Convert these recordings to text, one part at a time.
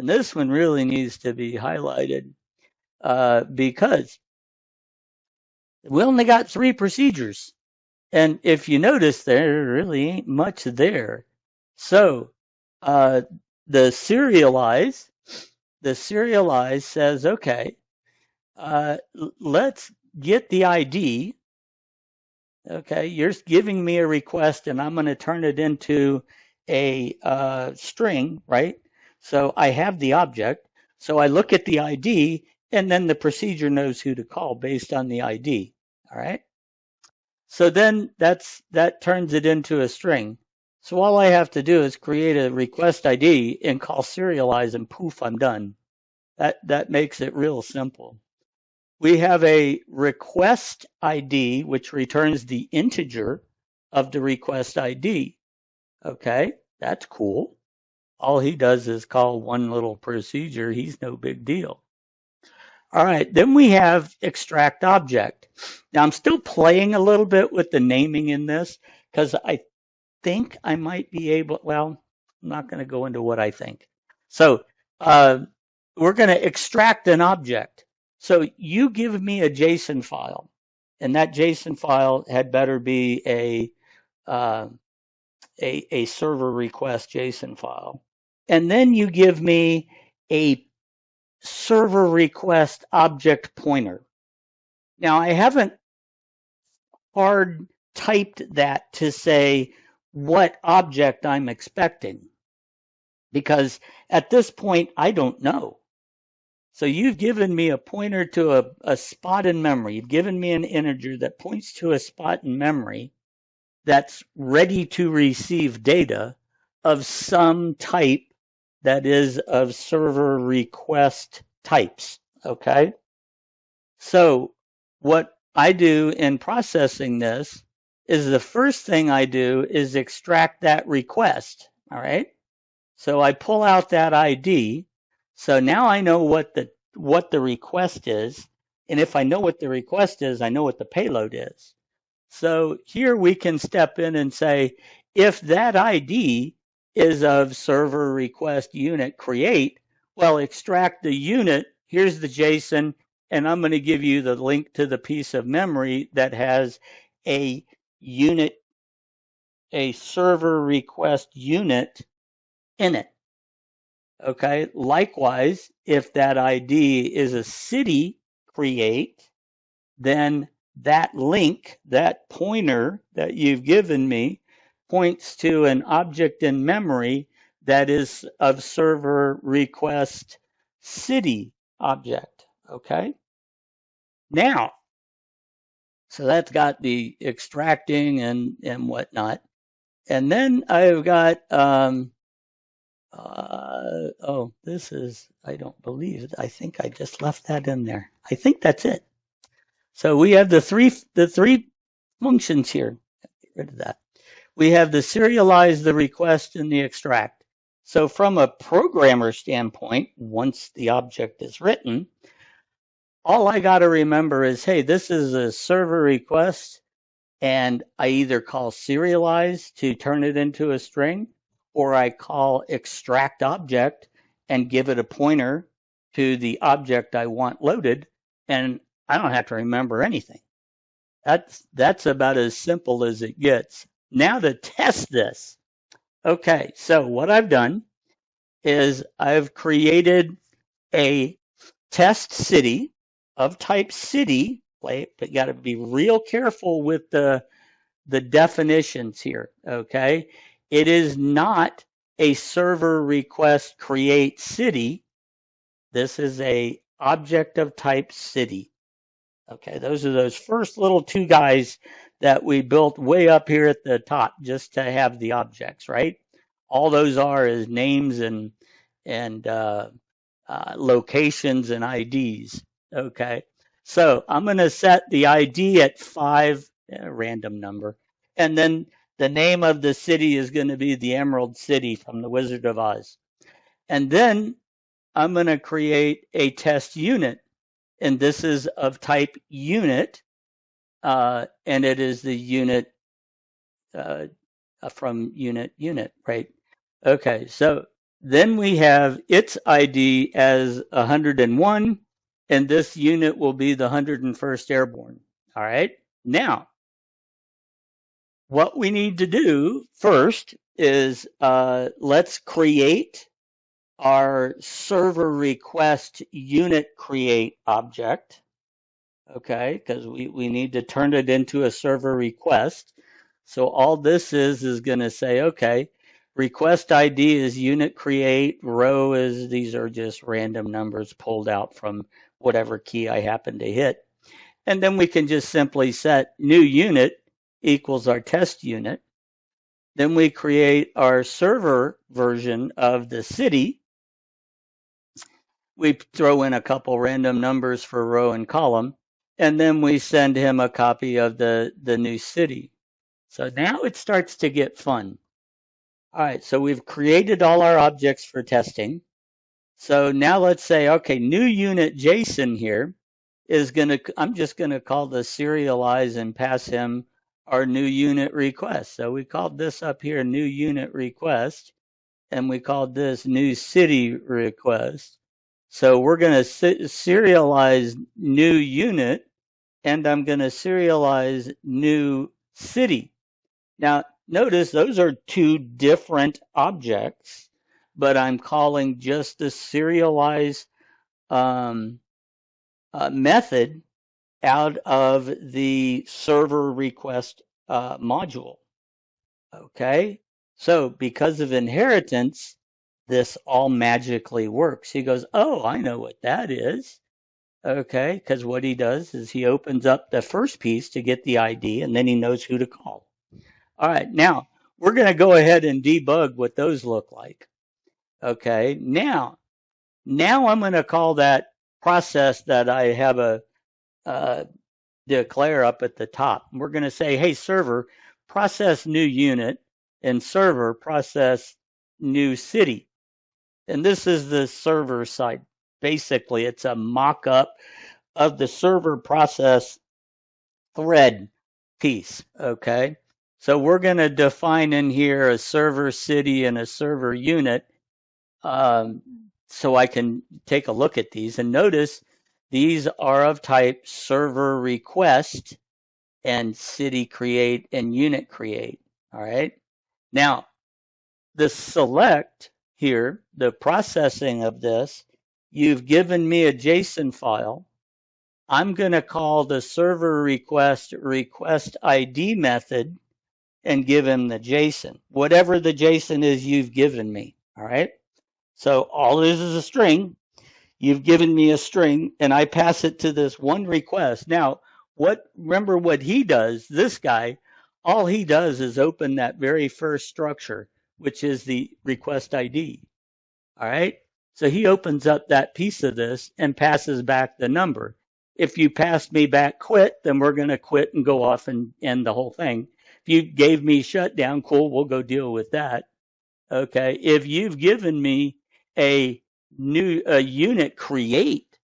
and this one really needs to be highlighted because we only got 3 procedures. And if you notice, there really ain't much there. So uh, the serialize says, okay, let's get the ID. Okay, you're giving me a request, and I'm going to turn it into a string, right? So I have the object. So I look at the ID, and then the procedure knows who to call based on the ID. All right. So then that turns it into a string. So all I have to do is create a request ID and call serialize, and poof, I'm done. That makes it real simple. We have a request ID, which returns the integer of the request ID. Okay, that's cool. All he does is call one little procedure. He's no big deal. All right, then we have extract object. Now I'm still playing a little bit with the naming in this because I think I might be able, well, I'm not going to go into what I think. So we're going to extract an object. So you give me a JSON file, and that JSON file had better be a server request JSON file. And then you give me a server request object pointer. Now I haven't hard typed that to say what object I'm expecting, because at this point I don't know. So you've given me a pointer to a spot in memory. You've given me an integer that points to a spot in memory that's ready to receive data of some type that is of server request types. Okay. So what I do in processing this is the first thing I do is extract that request. All right. So I pull out that ID. So now I know what the request is. And if I know what the request is, I know what the payload is. So here we can step in and say, if that ID is of server request unit create, well, extract the unit. Here's the JSON, and I'm going to give you the link to the piece of memory that has a unit, a server request unit in it. Okay. Likewise, if that ID is a city create, then that link, that pointer that you've given me, points to an object in memory that is of server request city object. Okay. Now, so that's got the extracting and whatnot. And then I've got, this is, I don't believe it. I think I just left that in there. I think that's it. So we have the three functions here. Get rid of that. We have the serialize, the request, and the extract. So from a programmer standpoint, once the object is written, all I got to remember is, hey, this is a server request, and I either call serialize to turn it into a string, or I call extract object and give it a pointer to the object I want loaded, and I don't have to remember anything. That's about as simple as it gets. Now to test this. Okay, so what I've done is I've created a test city of type city. But got to be real careful with the definitions here. Okay, it is not a server request create city. This is a object of type city. Okay, those are those first little two guys that we built way up here at the top just to have the objects, right? All those are is names and locations and IDs. Okay, so I'm going to set the ID at 5, random number, and then the name of the city is going to be the Emerald City from the Wizard of Oz. And then I'm going to create a test unit. And this is of type unit, and it is the unit from unit, right? Okay, so Then we have its ID as 101, and this unit will be the 101st Airborne. All right. Now, what we need to do first is let's create our server request unit create object. Okay, because we need to turn it into a server request. So all this is going to say, okay, request ID is unit create, row is, these are just random numbers pulled out from whatever key I happen to hit. And then we can just simply set new unit equals our test unit. Then we create our server version of the city. We throw in a couple random numbers for row and column, and then we send him a copy of the new city. So now it starts to get fun. All right, so we've created all our objects for testing. So now let's say, okay, new unit JSON here is I'm just gonna call the serialize and pass him our new unit request. So we called this up here new unit request, and we called this new city request. So we're going to serialize new unit, and I'm going to serialize new city. Now, notice those are two different objects, but I'm calling just the serialize method out of the server request module. Okay, so because of inheritance, this all magically works. He goes, oh, I know what that is. Okay, because what he does is he opens up the first piece to get the ID, and then he knows who to call. All right, now we're going to go ahead and debug what those look like. Okay, now I'm going to call that process that I have a declare up at the top. We're going to say, hey, server, process new unit, and server, process new city. And this is the server side. Basically, it's a mock-up of the server process thread piece, okay? So we're going to define in here a server city and a server unit so I can take a look at these. And notice these are of type server request and city create and unit create, all right? Now, the select here, the processing of this, you've given me a JSON file. I'm going to call the server request ID method and give him the JSON, whatever the JSON is you've given me. All right. So all it is a string. You've given me a string and I pass it to this one request. Now, remember what he does, this guy, all he does is open that very first structure, which is the request ID. All right. So he opens up that piece of this and passes back the number. If you passed me back quit, then we're going to quit and go off and end the whole thing. If you gave me shutdown, cool, we'll go deal with that. Okay. If you've given me a unit create,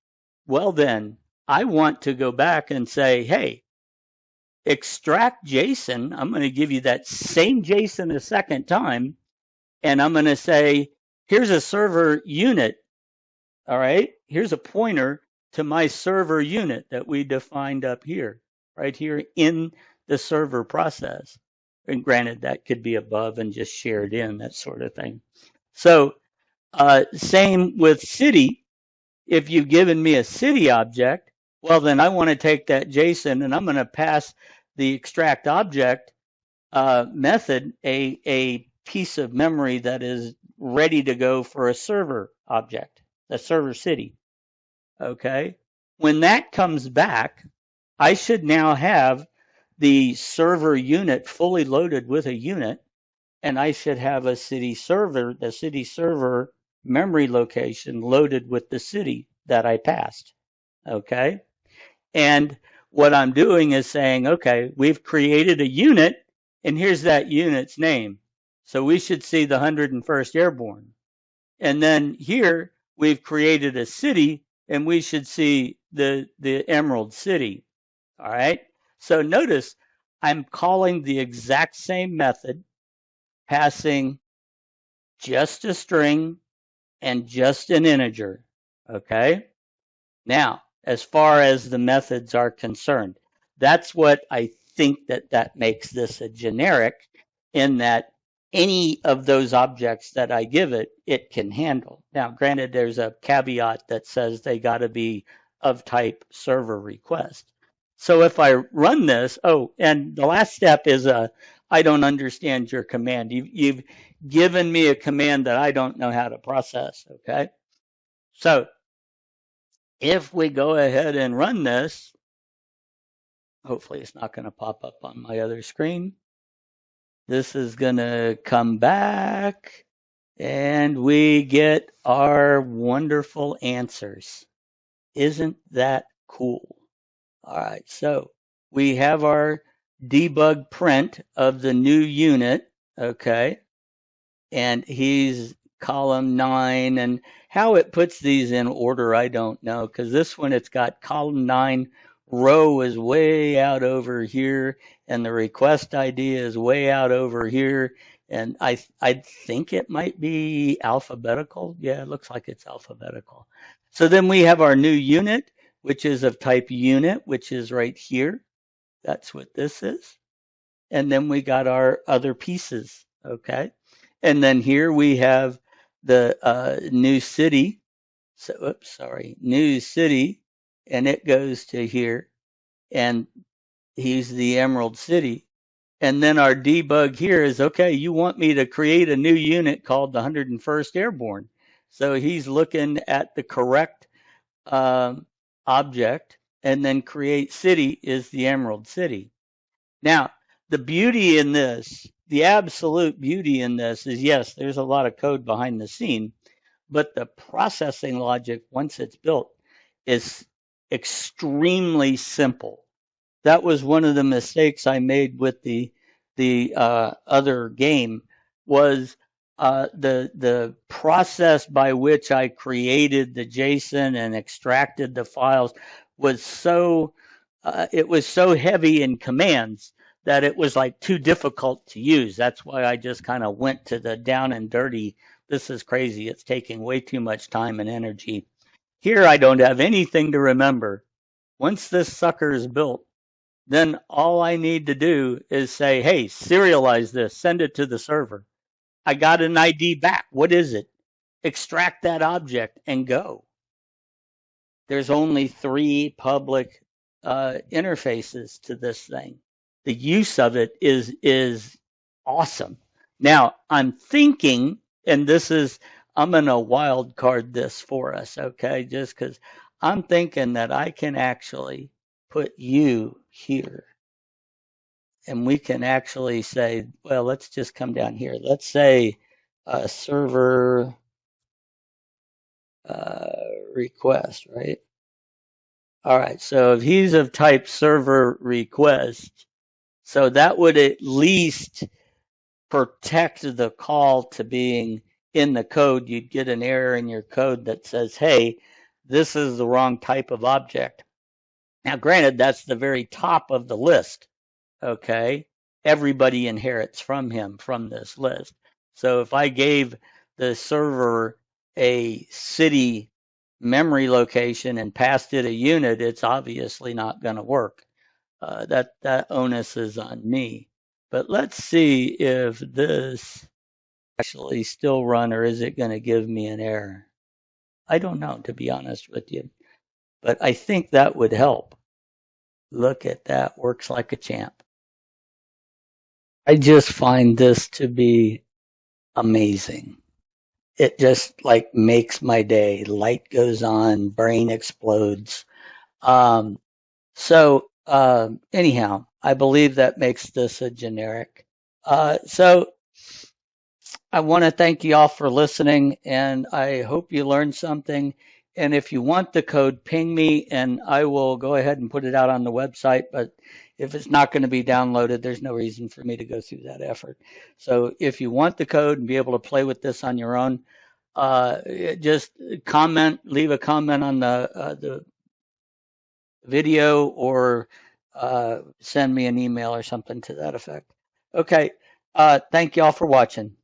well, then I want to go back and say, hey, extract JSON. I'm going to give you that same JSON a second time. And I'm going to say, here's a server unit. All right. Here's a pointer to my server unit that we defined up here, right here in the server process. And granted, that could be above and just shared in, that sort of thing. So same with city. If you've given me a city object, well, then I want to take that JSON and I'm going to pass the extract object method a piece of memory that is ready to go for a server object, a server city. Okay. When that comes back, I should now have the server unit fully loaded with a unit, and I should have a city server, the city server memory location loaded with the city that I passed. Okay. And what I'm doing is saying, okay, we've created a unit and here's that unit's name. So we should see the 101st Airborne. And then here we've created a city and we should see the Emerald City. All right. So notice I'm calling the exact same method, passing just a string and just an integer. Okay. Now, as far as the methods are concerned, that's what I think that makes this a generic, in that any of those objects that I give it, it can handle. Now, granted, there's a caveat that says they got to be of type server request. So if I run this, oh, and the last step is I don't understand your command. You've given me a command that I don't know how to process. Okay. So if we go ahead and run this, hopefully it's not going to pop up on my other screen. This is going to come back and we get our wonderful answers. Isn't that cool? All right, so we have our debug print of the new unit, okay? And he's column 9, and how it puts these in order I don't know, because this one it's got column 9 row is way out over here, and the request ID is way out over here, and I think it might be alphabetical. Yeah, it looks like it's alphabetical. So then we have our new unit, which is of type unit, which is right here. That's what this is. And then we got our other pieces, okay? And then here we have the new city. So, oops, sorry, new city, and it goes to here, and he's the Emerald City. And then our debug here is, okay, you want me to create a new unit called the 101st Airborne. So he's looking at the correct object, and then create city is the Emerald City. Now, the beauty in this, the absolute beauty in this is, yes, there's a lot of code behind the scene, but the processing logic, once it's built, is extremely simple. That was one of the mistakes I made with the other game, was the process by which I created the JSON and extracted the files was so it was so heavy in commands that it was like too difficult to use. That's why I just kind of went to the down and dirty. This is crazy. It's taking way too much time and energy. Here I don't have anything to remember. Once this sucker is built, then all I need to do is say, hey, serialize this, send it to the server. I got an ID back. What is it? Extract that object and go. There's only 3 public interfaces to this thing. The use of it is awesome. Now I'm thinking, and I'm gonna wild card this for us, okay? Just because I'm thinking that I can actually put you here, and we can actually say, well, let's just come down here. Let's say server request, right? All right, so if he's of type server request, so that would at least protect the call to being in the code. You'd get an error in your code that says, hey, this is the wrong type of object. Now, granted, that's the very top of the list, okay? Everybody inherits from him from this list. So if I gave the server a city memory location and passed it a unit, it's obviously not going to work. That onus is on me. But let's see if this actually still run, or is it going to give me an error? I don't know, to be honest with you. But I think that would help. Look at that. Works like a champ. I just find this to be amazing. It just like makes my day. Light goes on, brain explodes. Anyhow, I believe that makes this a generic. So I want to thank you all for listening, and I hope you learned something. And if you want the code, ping me, and I will go ahead and put it out on the website. But if it's not going to be downloaded, there's no reason for me to go through that effort. So if you want the code and be able to play with this on your own, just leave a comment on the video, or send me an email or something to that effect. Okay. Thank you all for watching.